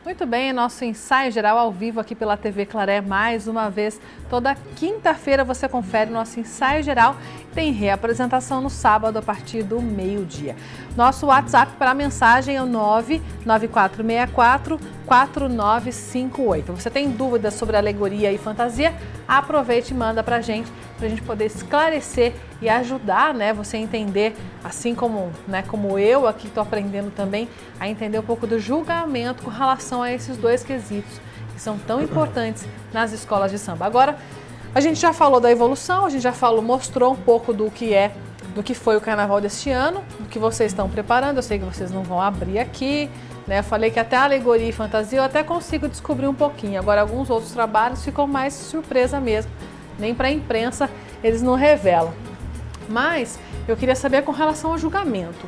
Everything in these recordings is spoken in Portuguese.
Muito bem, nosso ensaio geral ao vivo aqui pela TV Claré, mais uma vez. Toda quinta-feira você confere nosso ensaio geral. Tem reapresentação no sábado a partir do meio-dia. Nosso WhatsApp para mensagem é o 99464-4958. Você tem dúvidas sobre alegoria e fantasia? Aproveite e manda para a gente poder esclarecer e ajudar, né, você a entender, assim como, né, como eu aqui estou aprendendo também, a entender um pouco do julgamento com relação a esses dois quesitos que são tão importantes nas escolas de samba. Agora, a gente já falou da evolução, a gente já mostrou um pouco do que foi o carnaval deste ano, do que vocês estão preparando. Eu sei que vocês não vão abrir aqui, né? Eu falei que até a alegoria e fantasia eu até consigo descobrir um pouquinho. Agora, alguns outros trabalhos ficam mais surpresa mesmo. Nem para a imprensa eles não revelam. Mas eu queria saber com relação ao julgamento.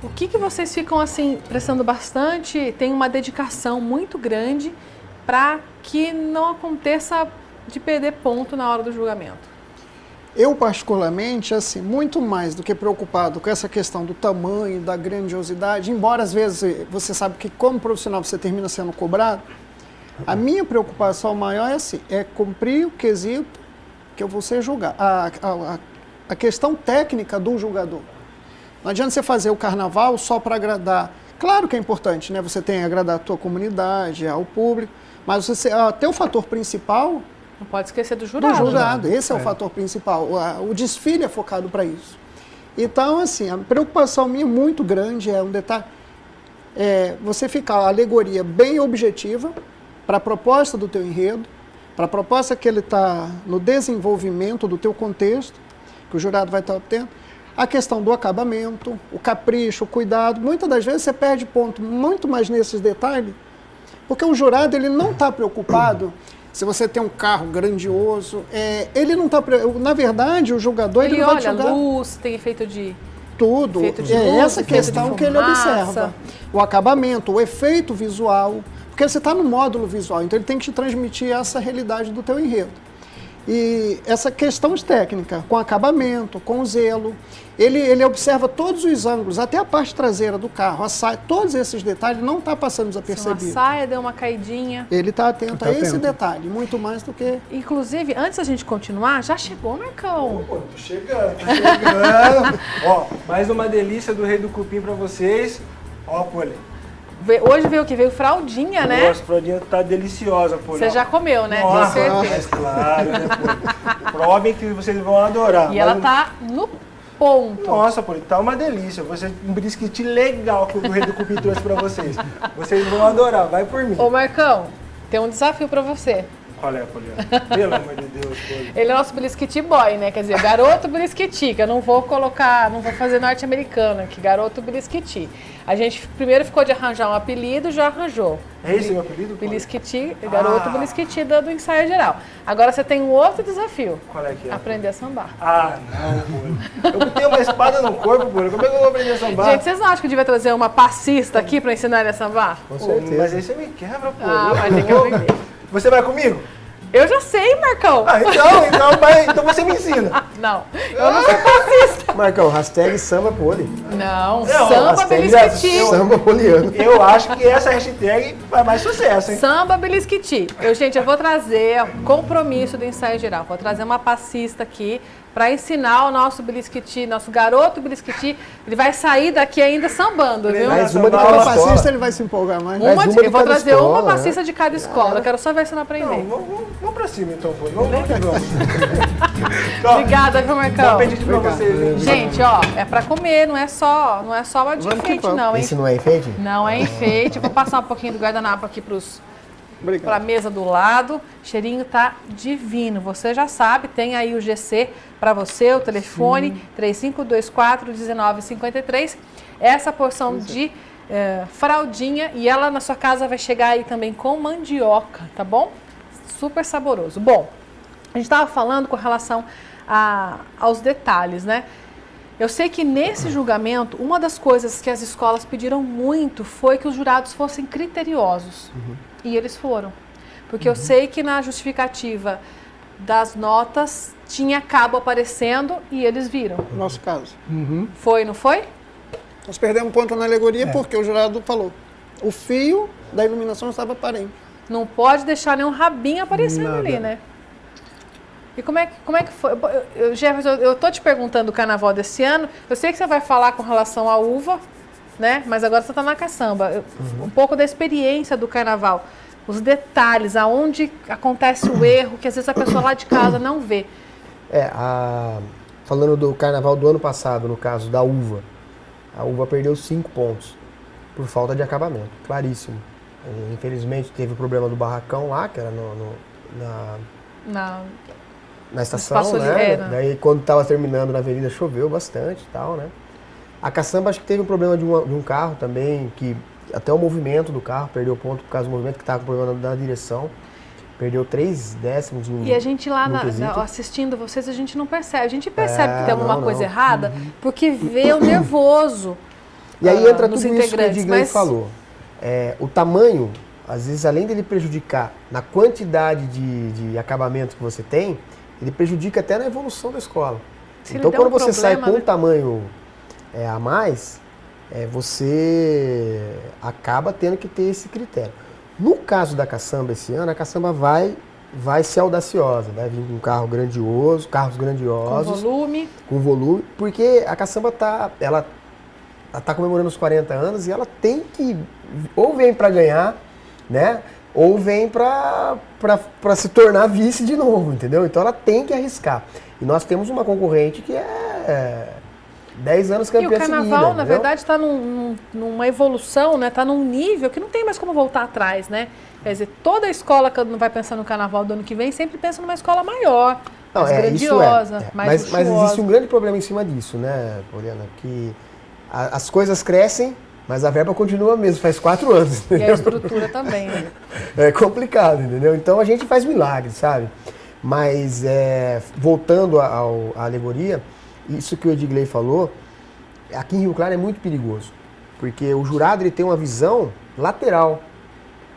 O que vocês ficam assim prestando bastante, tem uma dedicação muito grande para que não aconteça de perder ponto na hora do julgamento? Eu, particularmente, assim, muito mais do que preocupado com essa questão do tamanho, da grandiosidade, embora às vezes você sabe que como profissional você termina sendo cobrado, a minha preocupação maior é assim, é cumprir o quesito que eu vou ser julgado, a questão técnica do julgador. Não adianta você fazer o carnaval só para agradar. Claro que é importante, né? Você tem que agradar a tua comunidade, ao público, mas você até o fator principal... Não pode esquecer do jurado. Do jurado, esse é o fator principal. O desfile é focado para isso. Então, assim, a preocupação minha muito grande é um detalhe, você ficar a alegoria bem objetiva para a proposta do teu enredo, para a proposta que ele está no desenvolvimento do teu contexto, que o jurado vai estar obtendo, a questão do acabamento, o capricho, o cuidado. Muitas das vezes você perde ponto muito mais nesses detalhes, porque o jurado ele não está preocupado se você tem um carro grandioso, ele não está... Na verdade, o julgador ele não vai olha julgar luz, tem efeito de... Tudo. Efeito de É luz, essa questão que ele observa. O acabamento, o efeito visual, porque você está no módulo visual, então ele tem que te transmitir essa realidade do teu enredo. E essa questão técnica, com acabamento, com zelo, ele observa todos os ângulos, até a parte traseira do carro, a saia, todos esses detalhes não está passando desapercebido. Se uma saia deu uma caidinha. Ele está atento a esse detalhe, muito mais do que... Inclusive, antes da gente continuar, já chegou, Marcão? Tô chegando. Ó, mais uma delícia do Rei do Cupim para vocês. Ó, Poli. Hoje veio o que? Veio fraldinha, né? Nossa, a fraldinha tá deliciosa, Poli. Você já comeu, né? Nossa, Tenho certeza. mas claro, né, Poli? Provem que vocês vão adorar. E ela tá no ponto. Nossa, Poli, tá uma delícia. Um brisquete legal que o Rei do Cupim trouxe para vocês. Vocês vão adorar, vai por mim. Ô, Marcão, tem um desafio para você. Qual é, Poli? Pelo amor de Deus, Poli. Ele é nosso brisquete boy, né? Quer dizer, garoto brisquete, que eu não vou fazer norte-americano aqui, garoto brisquete. A gente primeiro ficou de arranjar um apelido, já arranjou. É esse o meu apelido, Poli? Brisquete, garoto brisquete do ensaio geral. Agora você tem um outro desafio. Qual é que é? Aprender a sambar. Ah, não, Poli. Eu tenho uma espada no corpo, Poli. Como é que eu vou aprender a sambar? Gente, vocês não acham que eu devia trazer uma passista aqui para ensinar ele a sambar? Com certeza. Mas aí você me quebra, Poli. Ah, vai ter que aprender. Você vai comigo? Eu já sei, Marcão. Ah, então você me ensina. Não, eu não sou passista. Marcão, hashtag samba poli. Não, samba Hashtag belisquiti. Samba poliano. Eu acho que essa hashtag faz mais sucesso, hein? Samba belisquiti. Gente, eu vou trazer compromisso do ensaio geral. Vou trazer uma passista aqui para ensinar o nosso belisquiti, nosso garoto belisquiti. Ele vai sair daqui ainda sambando, viu? Mais uma de O cada passista escola. ele vai se empolgar mais. Mais uma de Eu vou cada trazer escola, uma né? passista de cada escola. Eu quero só ver se não aprender. Não, vamos pra cima então, Poli. Vamos que vamos. Obrigada, viu, Dá um Marcão? apetite pra vocês, hein? Gente, ó, é pra comer, não é só uma de Vamos que enfeite, vamos. não, hein? Esse não é enfeite? Não é enfeite. Eu vou passar um pouquinho do guardanapo aqui para Obrigado. a mesa do lado. O cheirinho tá divino. Você já sabe, tem aí o GC para você, o telefone 3524-1953. Essa porção de fraldinha, e ela na sua casa vai chegar aí também com mandioca, tá bom? Super saboroso. Bom, a gente estava falando com relação aos detalhes, né? Eu sei que nesse julgamento, uma das coisas que as escolas pediram muito foi que os jurados fossem criteriosos. E eles foram. Porque eu sei que na justificativa das notas tinha cabo aparecendo e eles viram. No nosso caso. Foi, não foi? Nós perdemos ponto na alegoria porque o jurado falou. O fio da iluminação estava aparente. Não pode deixar nenhum rabinho aparecendo ali, né? E como é que foi? Jefferson, eu tô te perguntando do carnaval desse ano. Eu sei que você vai falar com relação à uva, né? Mas agora você tá na caçamba. Um pouco da experiência do carnaval. Os detalhes, aonde acontece o erro, que às vezes a pessoa lá de casa não vê. Falando do carnaval do ano passado, no caso da uva. A uva perdeu 5 pontos por falta de acabamento, claríssimo. Infelizmente teve o problema do barracão lá, que era na estação, né? Daí quando estava terminando na avenida choveu bastante e tal, né? A caçamba acho que teve um problema de um carro também, que até o movimento do carro perdeu ponto por causa do movimento, que estava com problema na direção. Perdeu 3 décimos no E a gente lá assistindo vocês, a gente não percebe. A gente percebe que tem alguma coisa errada, porque vê o nervoso. E aí entra tudo isso que o Edgley falou. O tamanho, às vezes, além dele prejudicar na quantidade de acabamento que você tem, ele prejudica até na evolução da escola. Então, quando você sai com um tamanho a mais, você acaba tendo que ter esse critério. No caso da caçamba esse ano, a caçamba vai ser audaciosa, vai vir com um carro grandioso, carros grandiosos. Com volume, porque a caçamba ela tá comemorando os 40 anos e ela tem que, ou vem para ganhar, né? Ou vem para se tornar vice de novo, entendeu? Então ela tem que arriscar. E nós temos uma concorrente que é 10 anos campeã seguida. E o carnaval, na verdade, está numa evolução, né? Está num nível que não tem mais como voltar atrás, né? Quer dizer, toda a escola que não vai pensar no carnaval do ano que vem sempre pensa numa escola maior, mais grandiosa, mais luxuosa. Mas existe um grande problema em cima disso, né, Poliana? Que as coisas crescem, mas a verba continua mesmo, faz 4 anos. Entendeu? E a estrutura também, né? É complicado, entendeu? Então a gente faz milagres, sabe? Mas voltando à alegoria, isso que o Edgley falou, aqui em Rio Claro é muito perigoso, porque o jurado ele tem uma visão lateral,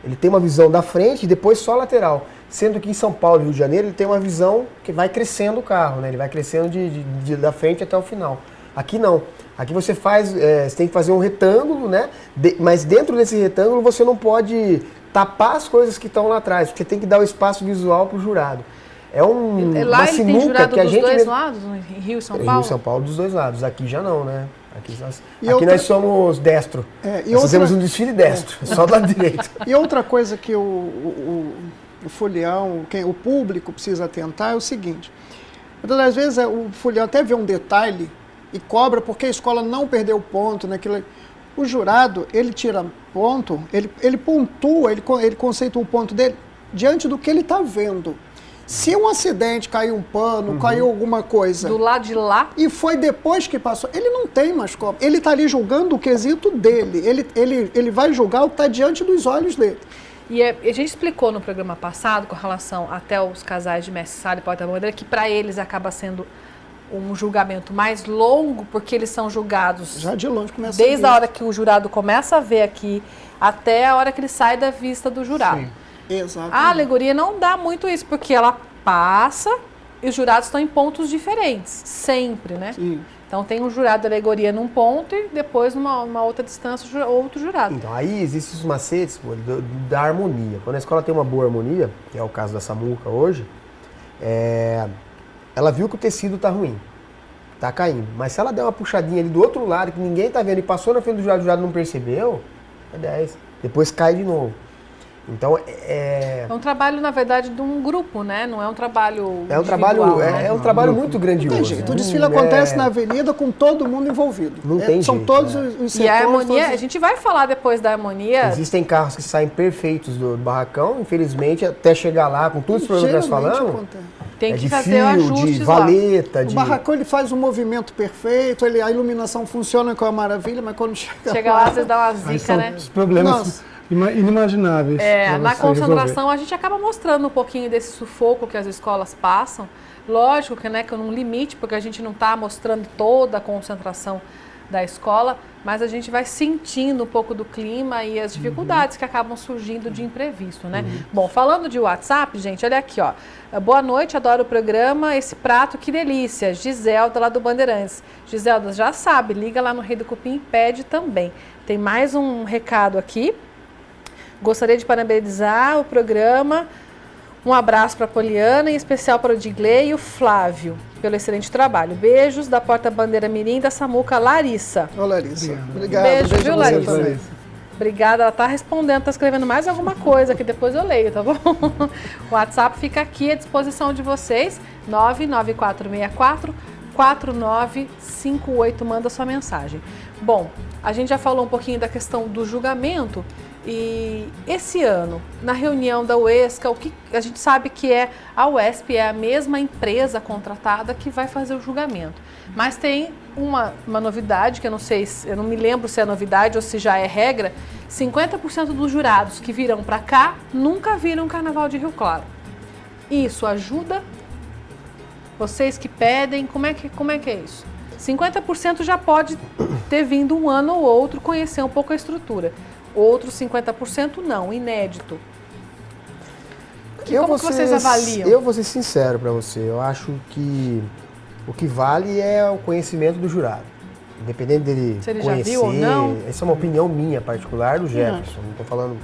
ele tem uma visão da frente e depois só lateral, sendo que em São Paulo e Rio de Janeiro ele tem uma visão que vai crescendo o carro, né? Ele vai crescendo da frente até o final. Aqui não, aqui você você tem que fazer um retângulo, né? Mas dentro desse retângulo você não pode tapar as coisas que estão lá atrás, porque tem que dar o espaço visual para o jurado. Lá ele tem jurado dos dois lados, em Rio e São Paulo? Rio e São Paulo dos dois lados, aqui já não, né? Aqui nós somos destro, nós fazemos um desfile destro, só do lado direito. E outra coisa que o folião, o público precisa atentar é o seguinte, muitas das vezes o folião até vê um detalhe e cobra porque a escola não perdeu ponto naquilo. O jurado, ele tira ponto, ele pontua, ele conceitua o ponto dele diante do que ele está vendo. Se um acidente, caiu um pano, caiu alguma coisa... Do lado de lá? E foi depois que passou, ele não tem mais como. Ele está ali julgando o quesito dele. Ele vai julgar o que está diante dos olhos dele. E a gente explicou no programa passado, com relação até os casais de mestre sala e porta-bandeira, que para eles acaba sendo um julgamento mais longo, porque eles são julgados... Já de longe começa desde a hora que o jurado começa a ver aqui, até a hora que ele sai da vista do jurado. Sim. Exatamente. A alegoria não dá muito isso, porque ela passa e os jurados estão em pontos diferentes, sempre, né? Sim. Então tem um jurado de alegoria num ponto e depois numa outra distância outro jurado. Então aí existem os macetes da harmonia. Quando a escola tem uma boa harmonia, que é o caso da Samuca hoje, ela viu que o tecido está ruim, está caindo. Mas se ela der uma puxadinha ali do outro lado, que ninguém está vendo, e passou na frente do jurado não percebeu, é 10. Depois cai de novo. Então, é um trabalho, na verdade, de um grupo, né? Não é um trabalho É um trabalho muito grandioso. Não tem jeito. O desfile acontece na avenida com todo mundo envolvido. Não tem São jeito, todos os setores. E a harmonia, a gente vai falar depois da harmonia. Existem carros que saem perfeitos do barracão, infelizmente, até chegar lá, com todos os problemas que nós falamos. Tem que de fazer ajustes de valeta, O barracão ele faz um movimento perfeito, a iluminação funciona com a maravilha, mas quando chega lá, você dá uma zica, né? Os problemas inimagináveis. Na concentração a gente acaba mostrando um pouquinho desse sufoco que as escolas passam. Lógico que, né, que num limite, porque a gente não está mostrando toda a concentração da escola, mas a gente vai sentindo um pouco do clima e as dificuldades que acabam surgindo de imprevisto, né? Bom, falando de WhatsApp, gente, olha aqui, ó. Boa noite, adoro o programa, esse prato, que delícia. Giselda, lá do Bandeirantes. Giselda, já sabe, liga lá no Rei do Cupim e pede também. Tem mais um recado aqui. Gostaria de parabenizar o programa. Um abraço para a Poliana, em especial para o Digley e o Flávio, pelo excelente trabalho. Beijos da Porta-Bandeira Mirim da Samuca Larissa. Ô, Larissa. Obrigado. Beijo, viu, a você Larissa? também. Obrigada, ela está respondendo, está escrevendo mais alguma coisa que depois eu leio, tá bom? O WhatsApp fica aqui à disposição de vocês, 99464-4958, manda sua mensagem. Bom, a gente já falou um pouquinho da questão do julgamento e esse ano, na reunião da UESCA, o que a gente sabe que a UESP é a mesma empresa contratada que vai fazer o julgamento. Mas tem uma novidade, que eu não me lembro se é novidade ou se já é regra, 50% dos jurados que virão para cá nunca viram o Carnaval de Rio Claro. Isso ajuda? Vocês que pedem, como é que é isso? 50% já pode ter vindo um ano ou outro conhecer um pouco a estrutura. Outros 50% não, inédito. Como que vocês avaliam? Eu vou ser sincero para você, eu acho que o que vale é o conhecimento do jurado. Independente dele se ele conhecer, já viu ou não. Essa é uma opinião minha particular do Jefferson, não estou falando...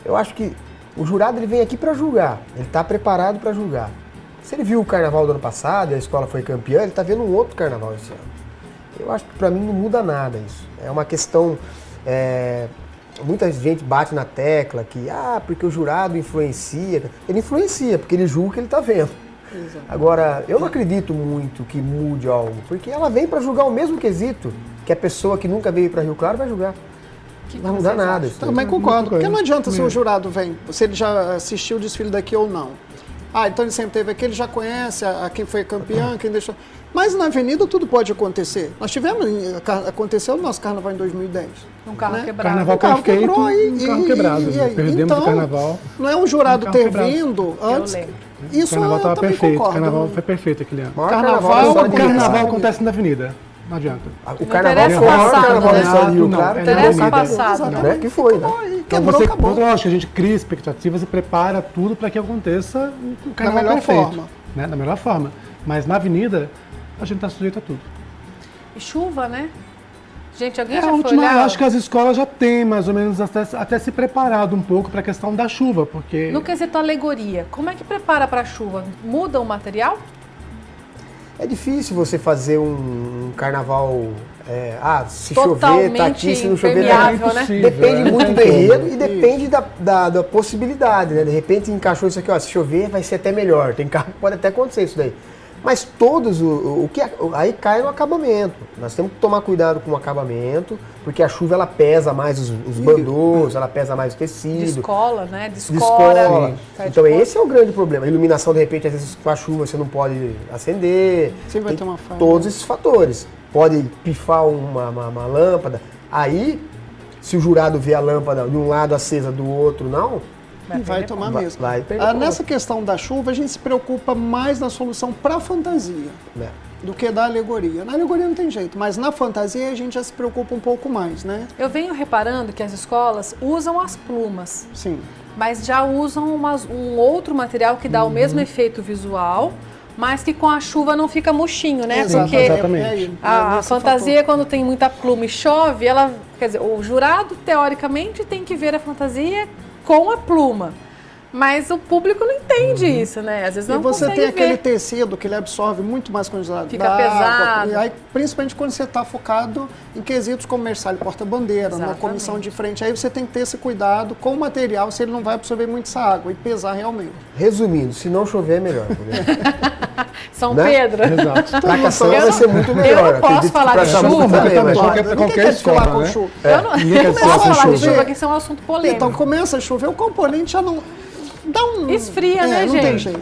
eu acho que o jurado ele vem aqui para julgar, ele está preparado para julgar. Se ele viu o carnaval do ano passado e a escola foi campeã, ele está vendo um outro carnaval esse ano. Eu acho que para mim não muda nada isso. É uma questão... muita gente bate na tecla que, porque o jurado influencia. Ele influencia, porque ele julga o que ele está vendo. Exato. Agora, eu não acredito muito que mude algo, porque ela vem para julgar o mesmo quesito que a pessoa que nunca veio para Rio Claro vai julgar. Não vai mudar nada. Também concordo, porque não adianta se o jurado vem, se ele já assistiu o desfile daqui ou não. Então ele sempre teve aqui, ele já conhece quem foi campeão, quem deixou... Mas na avenida tudo pode acontecer. Nós aconteceu o nosso carnaval em 2010. Um carro quebrado. Carnaval perfeito, um carro quebrado. Perdemos então, o carnaval. Não é um jurado ter vindo antes. Isso o carnaval estava perfeito. O carnaval foi perfeito aquele ano. O carnaval acontece na avenida. Não adianta. O carnaval foi o maior carnaval da história de Rio Claro. Interessa passado, né? Que foi, né? Então você, lógico, a gente cria expectativas e prepara tudo para que aconteça o carnaval da melhor perfeito. Forma. Né? Da melhor forma. Mas na avenida, a gente está sujeito a tudo. E chuva, né? Gente, alguém já a foi última, olhar? Eu acho que as escolas já têm mais ou menos até se preparado um pouco para a questão da chuva, porque... No quesito alegoria, como é que prepara para a chuva? Muda o material? É difícil você fazer um carnaval... se chover, tá aqui, se não chover, tá aqui. Né? Depende muito do enredo e depende da possibilidade, né? De repente encaixou isso aqui, se chover vai ser até melhor. Tem carro que pode até acontecer isso daí. Mas todos, aí cai no acabamento. Nós temos que tomar cuidado com o acabamento, porque a chuva ela pesa mais os bandôs, ela pesa mais o tecido. Descola, né? Descora. Então esse é o grande problema. A iluminação, de repente, às vezes com a chuva você não pode acender. Sim, vai ter uma falha. Todos esses fatores. Pode pifar uma lâmpada. Aí, se o jurado vê a lâmpada de um lado acesa, do outro não... Vai tomar mesmo. Nessa questão da chuva, a gente se preocupa mais na solução para a fantasia do que da alegoria. Na alegoria não tem jeito, mas na fantasia a gente já se preocupa um pouco mais, né? Eu venho reparando que as escolas usam as plumas. Sim. Mas já usam um outro material que dá o mesmo efeito visual, mas que com a chuva não fica murchinho, né? Porque a fantasia, quando tem muita pluma e chove, quer dizer, o jurado, teoricamente, tem que ver a fantasia com a pluma. Mas o público não entende isso, né? Às vezes não consegue ver. E você tem aquele tecido que ele absorve muito mais quantidade Fica pesado. E aí, principalmente quando você está focado em quesitos comerciais, porta-bandeira, na comissão de frente, aí você tem que ter esse cuidado com o material, se ele não vai absorver muito essa água e pesar realmente. Resumindo, se não chover é melhor. São Pedro. Exato. Pra caçamba vai ser muito melhor. Eu não posso falar de chuva. Para qualquer escola, com né? chuva. Eu não posso falar de chuva, que isso é um assunto polêmico. Então começa a chover, o componente já não... Esfria, né, não gente? Tem jeito.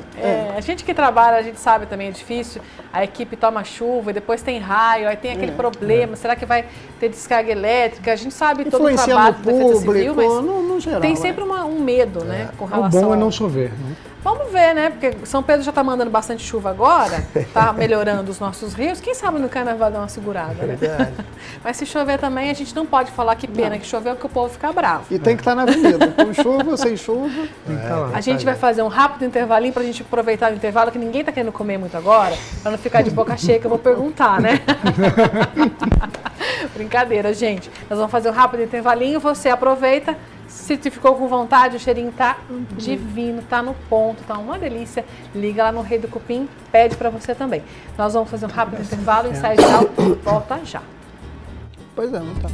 A gente que trabalha, a gente sabe também, é difícil. A equipe toma chuva e depois tem raio, aí tem aquele problema. Será que vai ter descarga elétrica? A gente sabe todo o trabalho da Defesa Civil, mas... no geral. Tem sempre um medo, né, com relação O bom é não chover. Né? Vamos ver, né? Porque São Pedro já está mandando bastante chuva agora, tá melhorando os nossos rios. Quem sabe no carnaval dá uma segurada, né? Verdade. Mas se chover também, a gente não pode falar que pena que choveu, porque o povo fica bravo. E tem que estar na avenida, com chuva, sem chuva. A gente vai fazer um rápido intervalinho para a gente aproveitar o intervalo, que ninguém está querendo comer muito agora, para não ficar de boca cheia, que eu vou perguntar, né? Brincadeira, gente. Nós vamos fazer um rápido intervalinho, você aproveita. Se tu ficou com vontade, o cheirinho tá divino, tá no ponto, tá uma delícia. Liga lá no Rei do Cupim, pede para você também. Nós vamos fazer um rápido intervalo, ensaio geral, volta já. Pois é, não tá.